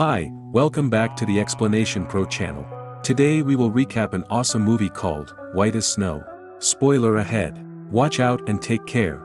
Hi, welcome back to the Explanation Pro channel. Today we will recap an awesome movie called White as Snow. Spoiler ahead. Watch out and take care.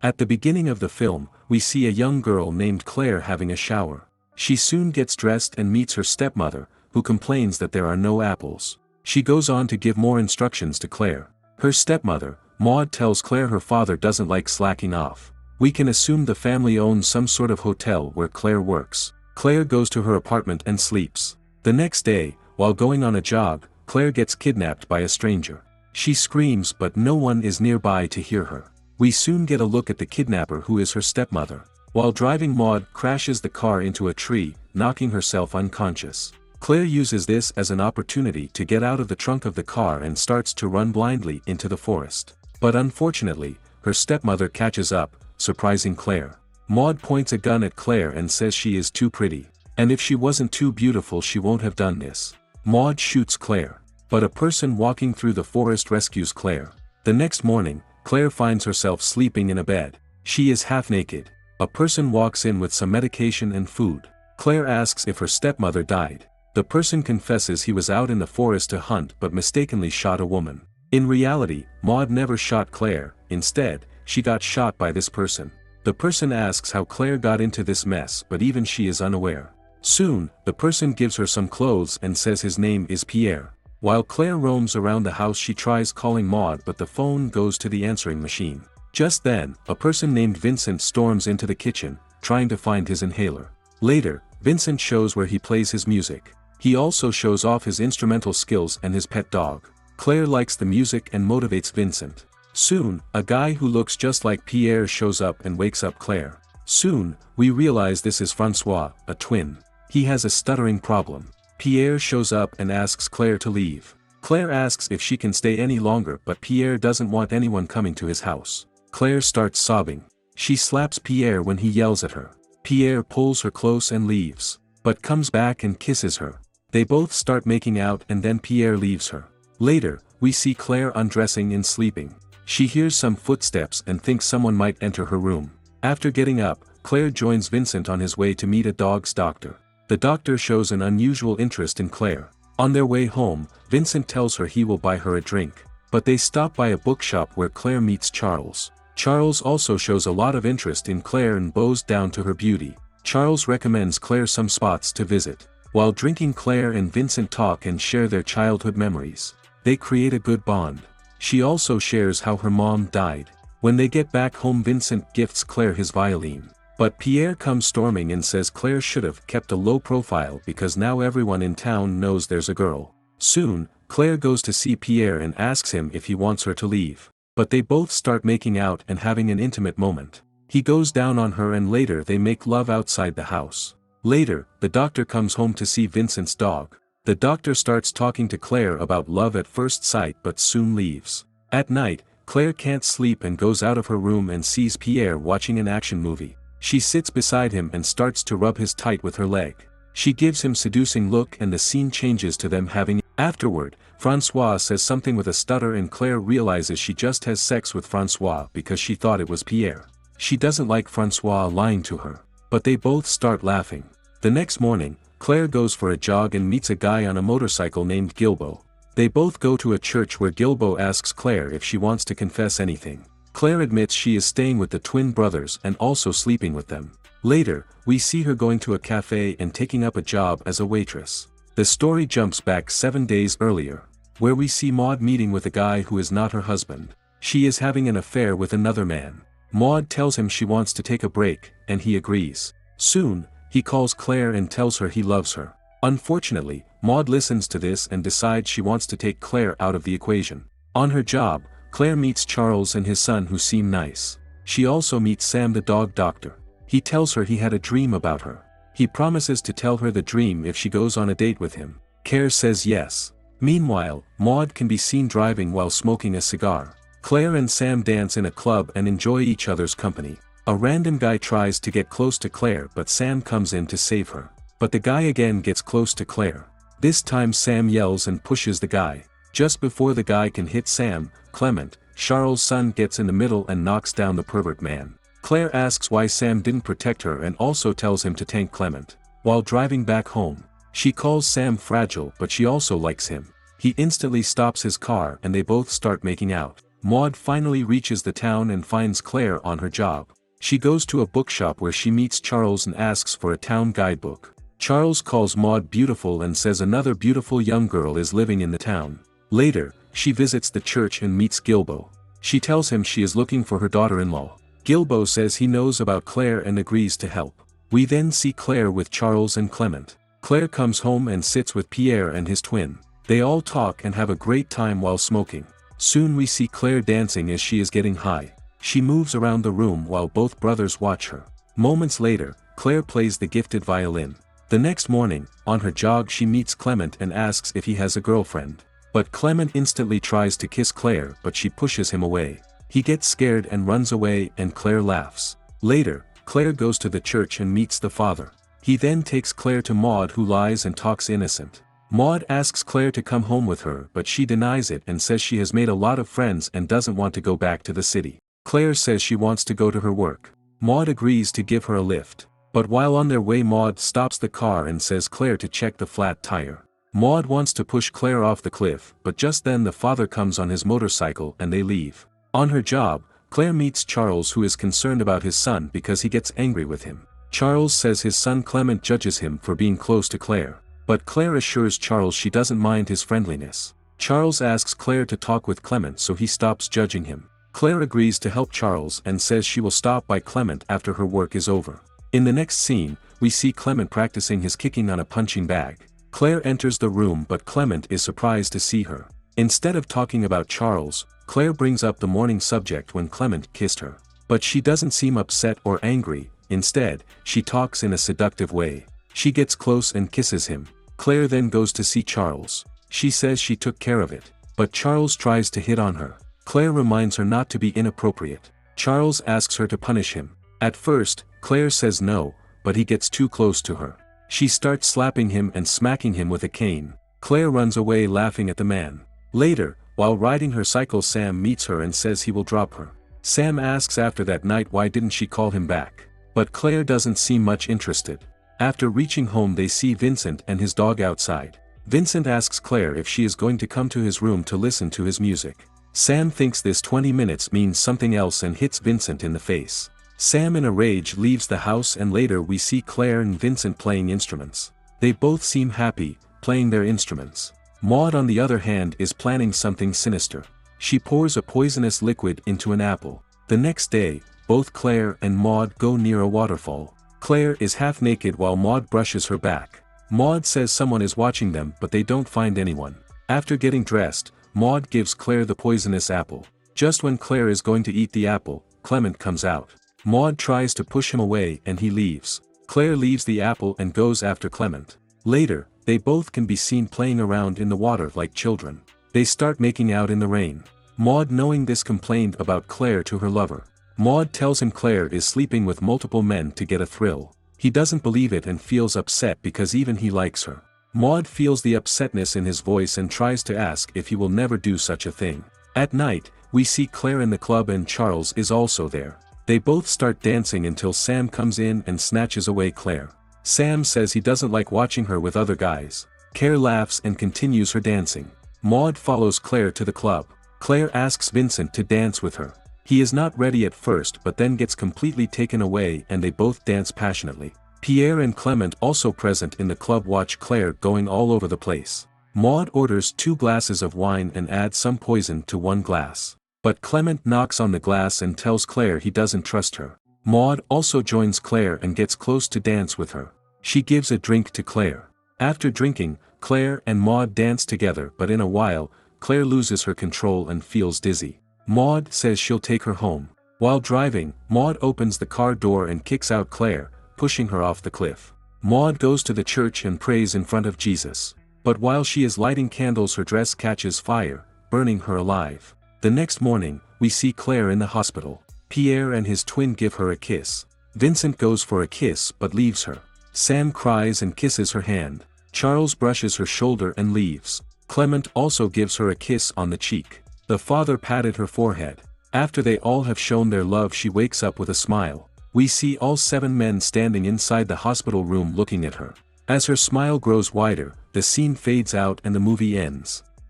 At the beginning of the film, we see a young girl named Claire having a shower. She soon gets dressed and meets her stepmother, who complains that there are no apples. She goes on to give more instructions to Claire. Her stepmother, Maud, tells Claire her father doesn't like slacking off. We can assume the family owns some sort of hotel where Claire works. Claire goes to her apartment and sleeps. The next day, while going on a jog, Claire gets kidnapped by a stranger. She screams but no one is nearby to hear her. We soon get a look at the kidnapper, who is her stepmother. While driving, Maud crashes the car into a tree, knocking herself unconscious. Claire uses this as an opportunity to get out of the trunk of the car and starts to run blindly into the forest. But unfortunately, her stepmother catches up, surprising Claire. Maud points a gun at Claire and says she is too pretty, and if she wasn't too beautiful she won't have done this. Maud shoots Claire, but a person walking through the forest rescues Claire. The next morning, Claire finds herself sleeping in a bed. She is half naked. A person walks in with some medication and food. Claire asks if her stepmother died. The person confesses he was out in the forest to hunt but mistakenly shot a woman. In reality, Maud never shot Claire. Instead, she got shot by this person. The person asks how Claire got into this mess, but even she is unaware. Soon, the person gives her some clothes and says his name is Pierre. While Claire roams around the house, she tries calling Maud, but the phone goes to the answering machine. Just then, a person named Vincent storms into the kitchen, trying to find his inhaler. Later, Vincent shows where he plays his music. He also shows off his instrumental skills and his pet dog. Claire likes the music and motivates Vincent. Soon, a guy who looks just like Pierre shows up and wakes up Claire. Soon, we realize this is Francois, a twin. He has a stuttering problem. Pierre shows up and asks Claire to leave. Claire asks if she can stay any longer, but Pierre doesn't want anyone coming to his house. Claire starts sobbing. She slaps Pierre when he yells at her. Pierre pulls her close and leaves, but comes back and kisses her. They both start making out and then Pierre leaves her. Later, we see Claire undressing and sleeping. She hears some footsteps and thinks someone might enter her room. After getting up, Claire joins Vincent on his way to meet a dog's doctor. The doctor shows an unusual interest in Claire. On their way home, Vincent tells her he will buy her a drink. But they stop by a bookshop where Claire meets Charles. Charles also shows a lot of interest in Claire and bows down to her beauty. Charles recommends Claire some spots to visit. While drinking, Claire and Vincent talk and share their childhood memories. They create a good bond. She also shares how her mom died. When they get back home, Vincent gifts Claire his violin. But Pierre comes storming and says Claire should have kept a low profile because now everyone in town knows there's a girl. Soon, Claire goes to see Pierre and asks him if he wants her to leave. But they both start making out and having an intimate moment. He goes down on her and later they make love outside the house. Later, the doctor comes home to see Vincent's dog. The doctor starts talking to Claire about love at first sight but soon leaves. At night, Claire can't sleep and goes out of her room and sees Pierre watching an action movie. She sits beside him and starts to rub his tight with her leg. She gives him a seducing look and the scene changes to them having. Afterward, Francois says something with a stutter and Claire realizes she just has sex with Francois because she thought it was Pierre. She doesn't like Francois lying to her. But they both start laughing. The next morning, Claire goes for a jog and meets a guy on a motorcycle named Gilbo. They both go to a church where Gilbo asks Claire if she wants to confess anything. Claire admits she is staying with the twin brothers and also sleeping with them. Later, we see her going to a cafe and taking up a job as a waitress. The story jumps back 7 days earlier, where we see Maud meeting with a guy who is not her husband. She is having an affair with another man. Maud tells him she wants to take a break, and he agrees. Soon, he calls Claire and tells her he loves her. Unfortunately, Maud listens to this and decides she wants to take Claire out of the equation. On her job, Claire meets Charles and his son who seem nice. She also meets Sam, the dog doctor. He tells her he had a dream about her. He promises to tell her the dream if she goes on a date with him. Claire says yes. Meanwhile, Maud can be seen driving while smoking a cigar. Claire and Sam dance in a club and enjoy each other's company. A random guy tries to get close to Claire but Sam comes in to save her. But the guy again gets close to Claire. This time Sam yells and pushes the guy. Just before the guy can hit Sam, Clement, Charles' son, gets in the middle and knocks down the pervert man. Claire asks why Sam didn't protect her and also tells him to thank Clement. While driving back home, she calls Sam fragile but she also likes him. He instantly stops his car and they both start making out. Maud finally reaches the town and finds Claire on her job. She goes to a bookshop where she meets Charles and asks for a town guidebook. Charles calls Maud beautiful and says another beautiful young girl is living in the town. Later, she visits the church and meets Gilbo. She tells him she is looking for her daughter-in-law. Gilbo says he knows about Claire and agrees to help. We then see Claire with Charles and Clement. Claire comes home and sits with Pierre and his twin. They all talk and have a great time while smoking. Soon we see Claire dancing as she is getting high. She moves around the room while both brothers watch her. Moments later, Claire plays the gifted violin. The next morning, on her jog she meets Clement and asks if he has a girlfriend. But Clement instantly tries to kiss Claire but she pushes him away. He gets scared and runs away and Claire laughs. Later, Claire goes to the church and meets the father. He then takes Claire to Maud who lies and talks innocent. Maud asks Claire to come home with her but she denies it and says she has made a lot of friends and doesn't want to go back to the city. Claire says she wants to go to her work. Maud agrees to give her a lift. But while on their way Maud stops the car and says Claire to check the flat tire. Maud wants to push Claire off the cliff but just then the father comes on his motorcycle and they leave. On her job, Claire meets Charles who is concerned about his son because he gets angry with him. Charles says his son Clement judges him for being close to Claire. But Claire assures Charles she doesn't mind his friendliness. Charles asks Claire to talk with Clement so he stops judging him. Claire agrees to help Charles and says she will stop by Clement after her work is over. In the next scene, we see Clement practicing his kicking on a punching bag. Claire enters the room but Clement is surprised to see her. Instead of talking about Charles, Claire brings up the morning subject when Clement kissed her. But she doesn't seem upset or angry, instead, she talks in a seductive way. She gets close and kisses him. Claire then goes to see Charles. She says she took care of it, but Charles tries to hit on her. Claire reminds her not to be inappropriate. Charles asks her to punish him. At first, Claire says no, but he gets too close to her. She starts slapping him and smacking him with a cane. Claire runs away laughing at the man. Later, while riding her cycle Sam meets her and says he will drop her. Sam asks after that night why didn't she call him back. But Claire doesn't seem much interested. After reaching home they see Vincent and his dog outside. Vincent asks Claire if she is going to come to his room to listen to his music. Sam thinks this 20 minutes means something else and hits Vincent in the face. Sam in a rage leaves the house and later we see Claire and Vincent playing instruments. They both seem happy, playing their instruments. Maud on the other hand is planning something sinister. She pours a poisonous liquid into an apple. The next day, both Claire and Maud go near a waterfall. Claire is half naked while Maud brushes her back. Maud says someone is watching them but they don't find anyone. After getting dressed, Maud gives Claire the poisonous apple. Just when Claire is going to eat the apple, Clement comes out. Maud tries to push him away and he leaves. Claire leaves the apple and goes after Clement. Later, they both can be seen playing around in the water like children. They start making out in the rain. Maud knowing this complained about Claire to her lover. Maud tells him Claire is sleeping with multiple men to get a thrill. He doesn't believe it and feels upset because even he likes her. Maud feels the upsetness in his voice and tries to ask if he will never do such a thing. At night, we see Claire in the club and Charles is also there. They both start dancing until Sam comes in and snatches away Claire. Sam says he doesn't like watching her with other guys. Claire laughs and continues her dancing. Maud follows Claire to the club. Claire asks Vincent to dance with her. He is not ready at first but then gets completely taken away and they both dance passionately. Pierre and Clement also present in the club watch Claire going all over the place. Maud orders 2 glasses of wine and adds some poison to 1 glass. But Clement knocks on the glass and tells Claire he doesn't trust her. Maud also joins Claire and gets close to dance with her. She gives a drink to Claire. After drinking, Claire and Maud dance together but in a while, Claire loses her control and feels dizzy. Maud says she'll take her home. While driving, Maud opens the car door and kicks out Claire, pushing her off the cliff. Maud goes to the church and prays in front of Jesus. But while she is lighting candles her dress catches fire, burning her alive. The next morning, we see Claire in the hospital. Pierre and his twin give her a kiss. Vincent goes for a kiss but leaves her. Sam cries and kisses her hand. Charles brushes her shoulder and leaves. Clement also gives her a kiss on the cheek. The father patted her forehead. After they all have shown their love, she wakes up with a smile. We see all 7 men standing inside the hospital room looking at her. As her smile grows wider, the scene fades out and the movie ends.